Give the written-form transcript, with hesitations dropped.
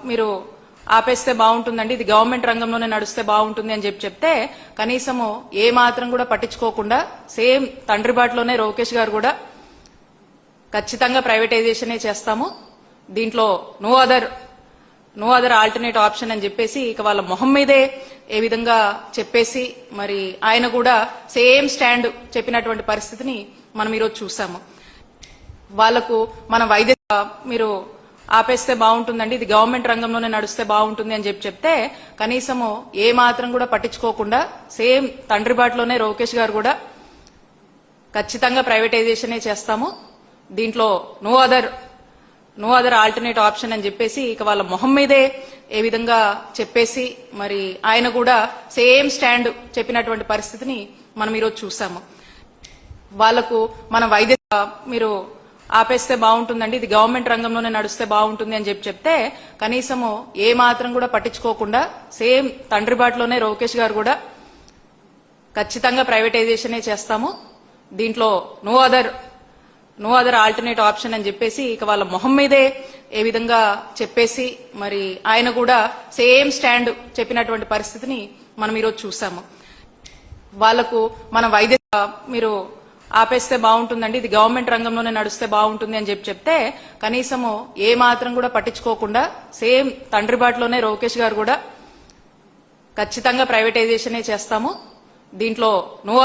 మీరు ఆపేస్తే బాగుంటుందండి, ఇది గవర్నమెంట్ రంగంలోనే నడుస్తే బాగుంటుంది అని చెప్తే కనీసము ఏ మాత్రం కూడా పట్టించుకోకుండా సేమ్ తండ్రి బాటలోనే లోకేష్ గారు కూడా ఖచ్చితంగా ప్రైవేటైజేషనే చేస్తాము, దీంట్లో నో అదర్ ఆల్టర్నేట్ ఆప్షన్ అని చెప్పేసి ఇక వాళ్ళ మొహం మీదే ఏ విధంగా చెప్పేసి మరి ఆయన కూడా సేమ్ స్టాండ్ చెప్పినటువంటి పరిస్థితిని మనం ఈరోజు చూసాము. వాళ్లకు మన వైద్య మీరు ఆపేస్తే బాగుంటుందండి, ఇది గవర్నమెంట్ రంగంలోనే నడుస్తే బాగుంటుంది అని చెప్తే కనీసము ఏ మాత్రం కూడా పట్టించుకోకుండా సేమ్ తండ్రి బాటలోనే లోకేష్ గారు కూడా ఖచ్చితంగా ప్రైవేటైజేషనే చేస్తాము, దీంట్లో నో అదర్ ఆల్టర్నేట్ ఆప్షన్ అని చెప్పేసి ఇక వాళ్ళ మొహం మీదే ఏ విధంగా చెప్పేసి మరి ఆయన కూడా సేమ్ స్టాండ్ చెప్పినటువంటి పరిస్థితిని మనం ఈరోజు చూసాము. వాళ్లకు మన వైద్య మీరు ఆపేస్తే బాగుంటుందండి, ఇది గవర్నమెంట్ రంగంలోనే నడుస్తే బాగుంటుంది అని చెప్తే కనీసము ఏ మాత్రం కూడా పట్టించుకోకుండా సేమ్ తండ్రి బాటలోనే లోకేష్ గారు కూడా ఖచ్చితంగా ప్రైవేటైజేషనే చేస్తాము, దీంట్లో నో అదర్ ఆల్టర్నేట్ ఆప్షన్ అని చెప్పేసి ఇక వాళ్ళ మొహం మీదే ఏ విధంగా చెప్పేసి మరి ఆయన కూడా సేమ్ స్టాండ్ చెప్పినటువంటి పరిస్థితిని మనం ఈరోజు చూసాము. వాళ్లకు మన వైద్య మీరు ఆపేస్తే బాగుంటుందండి, ఇది గవర్నమెంట్ రంగంలోనే నడుస్తే బాగుంటుంది అని చెప్తే కనీసము ఏ మాత్రం కూడా పట్టించుకోకుండా సేమ్ తండ్రి బాటలోనే లోకేష్ గారు కూడా ఖచ్చితంగా ప్రైవేటైజేషనే చేస్తాము, దీంట్లో నో